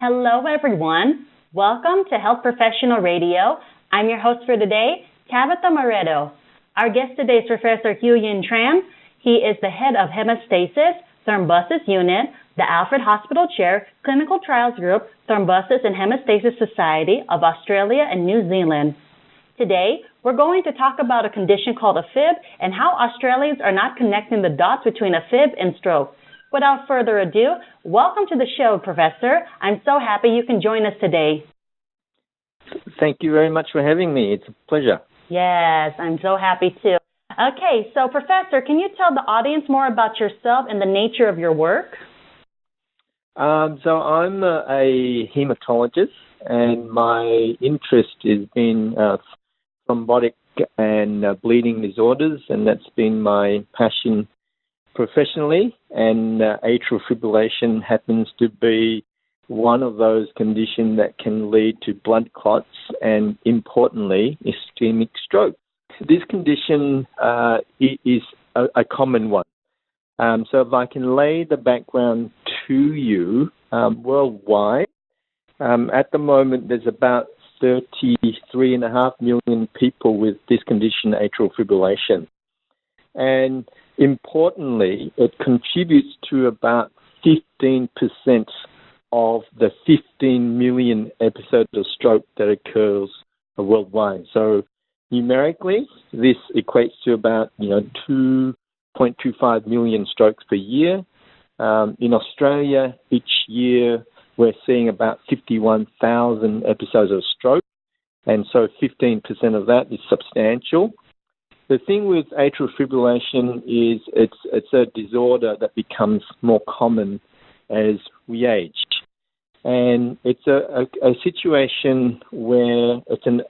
Hello, everyone. Welcome to Health Professional Radio. I'm your host for today, Tabetha Moreto. Our guest today is Professor Huyen Tran. He is the head of Hemostasis, Thrombosis Unit, the Alfred Hospital Chair, Clinical Trials Group, Thrombosis and Hemostasis Society of Australia and New Zealand. Today, we're going to talk about a condition called Afib and how Australians are not connecting the dots between Afib and stroke. Without further ado, welcome to the show, Professor. I'm so happy you can join us today. Thank you very much for having me. It's a pleasure. Yes, I'm so happy too. Okay, so Professor, can you tell the audience more about yourself and the nature of your work? So I'm a hematologist, and my interest has been thrombotic and bleeding disorders, and that's been my passion professionally, and atrial fibrillation happens to be one of those conditions that can lead to blood clots and, importantly, ischemic stroke. This condition is a common one. So if I can lay the background to you, worldwide, at the moment there's about 33.5 million people with this condition, atrial fibrillation. And importantly, it contributes to about 15% of the 15 million episodes of stroke that occurs worldwide. So numerically, this equates to about 2.25 million strokes per year. In Australia, each year we're seeing about 51,000 episodes of stroke, and so 15% of that is substantial. The thing with atrial fibrillation is it's a disorder that becomes more common as we age. And it's a situation where it's an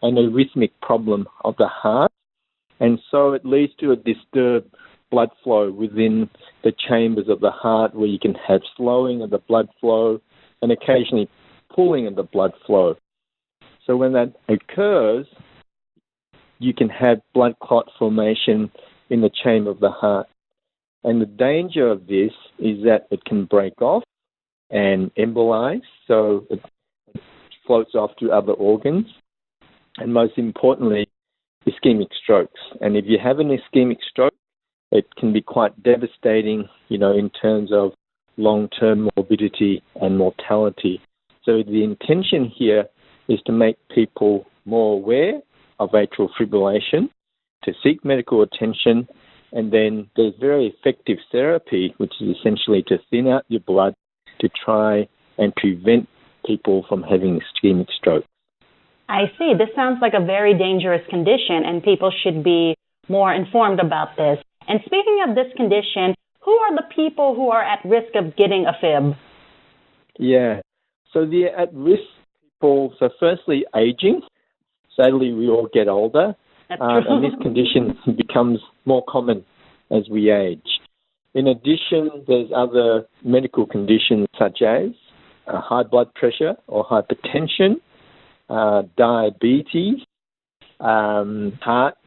arrhythmic problem of the heart, and so it leads to a disturbed blood flow within the chambers of the heart, where you can have slowing of the blood flow and occasionally pulling of the blood flow. So when that occurs, you can have blood clot formation in the chamber of the heart. And the danger of this is that it can break off and embolize, so it floats off to other organs. And most importantly, ischemic strokes. And if you have an ischemic stroke, it can be quite devastating, in terms of long-term morbidity and mortality. So the intention here is to make people more aware of atrial fibrillation, to seek medical attention, and then there's very effective therapy, which is essentially to thin out your blood to try and prevent people from having ischemic stroke. I see. This sounds like a very dangerous condition, and people should be more informed about this. And speaking of this condition, who are the people who are at risk of getting Afib? Yeah. So the at-risk people, so firstly, aging. Sadly, we all get older, and this condition becomes more common as we age. In addition, there's other medical conditions such as high blood pressure or hypertension, diabetes, heart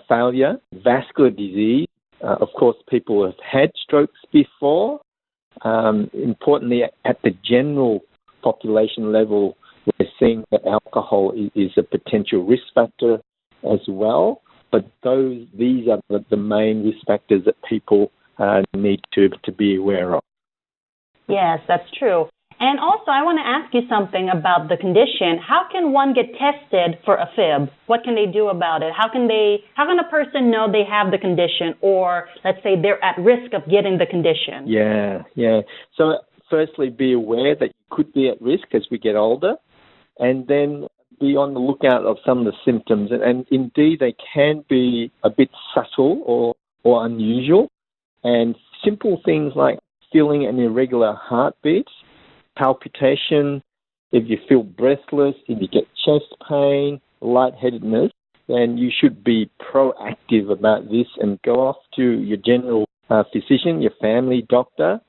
failure, vascular disease. Of course, people have had strokes before. Importantly, at the general population level, we're seeing that alcohol is a potential risk factor as well, but these are the main risk factors that people need to be aware of. Yes, that's true. And also, I want to ask you something about the condition. How can one get tested for Afib? What can they do about it? How can a person know they have the condition, or let's say they're at risk of getting the condition? Yeah. So firstly, be aware that you could be at risk as we get older, and then be on the lookout of some of the symptoms. And indeed, they can be a bit subtle or unusual. And simple things like feeling an irregular heartbeat, palpitation, if you feel breathless, if you get chest pain, lightheadedness, then you should be proactive about this and go off to your general physician, your family doctor,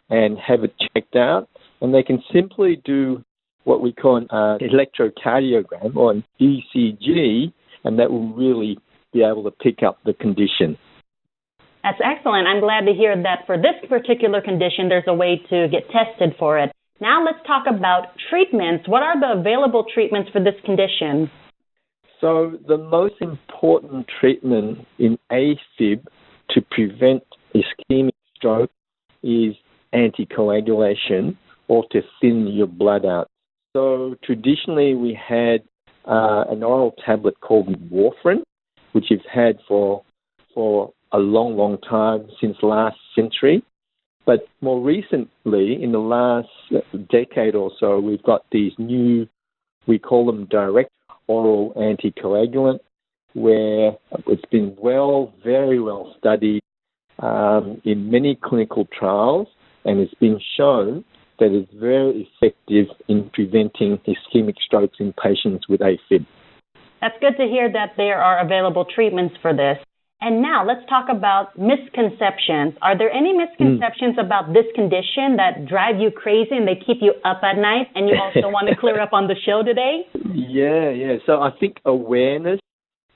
and have it checked out. And they can simply do what we call an electrocardiogram or an ECG, and that will really be able to pick up the condition. That's excellent. I'm glad to hear that for this particular condition, there's a way to get tested for it. Now let's talk about treatments. What are the available treatments for this condition? So the most important treatment in AFib to prevent ischemic stroke is anticoagulation or to thin your blood out. So traditionally we had an oral tablet called warfarin, which you've had for a long, long time, since last century. But more recently, in the last decade or so, we've got these new, we call them direct oral anticoagulant, where it's been very well studied in many clinical trials, and it's been shown that it's very effective in preventing ischemic strokes in patients with AFib. That's good to hear that there are available treatments for this. And now let's talk about misconceptions. Are there any misconceptions about this condition that drive you crazy and they keep you up at night and you also want to clear up on the show today? Yeah. So I think awareness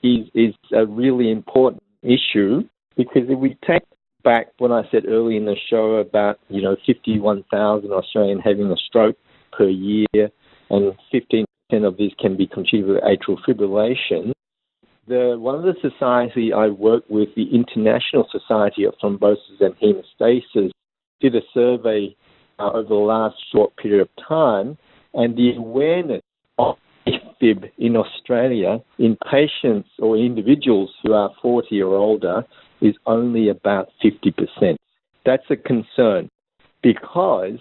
is a really important issue, because if we take back when I said early in the show about, 51,000 Australians having a stroke per year, and 15% of this can be contributed to atrial fibrillation. One of the society I work with, the International Society of Thrombosis and Hemostasis, did a survey over the last short period of time, and the awareness of AFib in Australia in patients or individuals who are 40 or older is only about 50%. That's a concern, because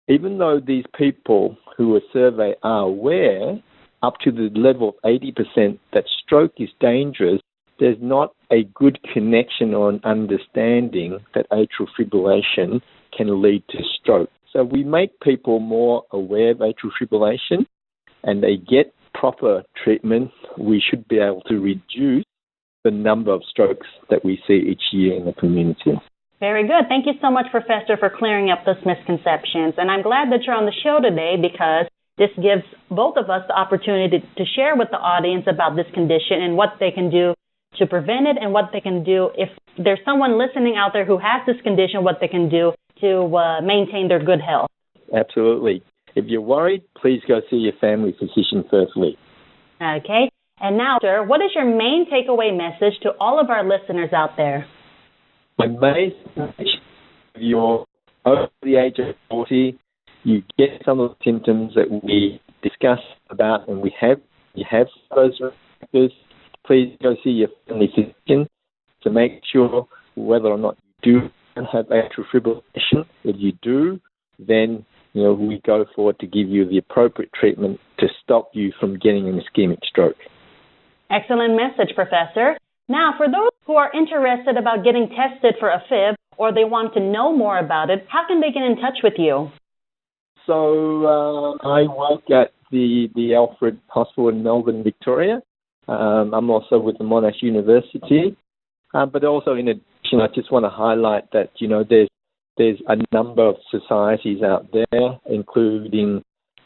even though these people who were surveyed are aware, up to the level of 80% that stroke is dangerous, there's not a good connection or an understanding that atrial fibrillation can lead to stroke. So we make people more aware of atrial fibrillation and they get proper treatment, we should be able to reduce the number of strokes that we see each year in the community. Very good. Thank you so much, Professor, for clearing up those misconceptions. And I'm glad that you're on the show today, because this gives both of us the opportunity to share with the audience about this condition and what they can do to prevent it, and what they can do if there's someone listening out there who has this condition, what they can do to maintain their good health. Absolutely. If you're worried, please go see your family physician firstly. Okay. And now, sir, what is your main takeaway message to all of our listeners out there? My main message, if you're over the age of 40, you get some of the symptoms that we discussed about, and you have those factors, please go see your family physician to make sure whether or not you do have atrial fibrillation. If you do, then we go forward to give you the appropriate treatment to stop you from getting an ischemic stroke. Excellent message, Professor. Now, for those who are interested about getting tested for Afib, or they want to know more about it, how can they get in touch with you? So I work at the Alfred Hospital in Melbourne, Victoria. I'm also with the Monash University. But also, in addition, I just want to highlight that, there's a number of societies out there, including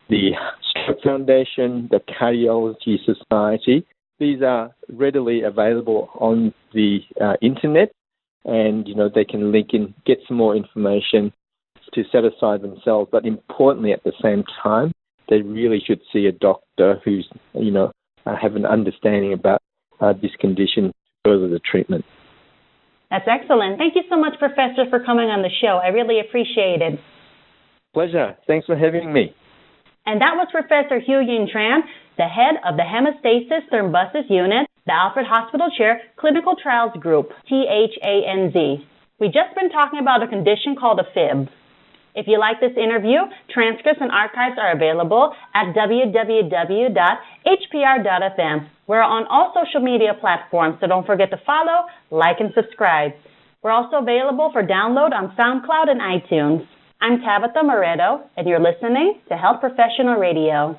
the Stroke Foundation, the Cardiology Society. These are readily available on the internet, and, they can link in, get some more information to set aside themselves. But importantly, at the same time, they really should see a doctor who's, have an understanding about this condition to further the treatment. That's excellent. Thank you so much, Professor, for coming on the show. I really appreciate it. Pleasure. Thanks for having me. And that was Professor Huyen Tran, the head of the Hemostasis Thrombosis Unit, the Alfred Hospital Chair, Clinical Trials Group, THANZ. We've just been talking about a condition called Afib. If you like this interview, transcripts and archives are available at www.hpr.fm. We're on all social media platforms, so don't forget to follow, like, and subscribe. We're also available for download on SoundCloud and iTunes. I'm Tabetha Moreto, and you're listening to Health Professional Radio.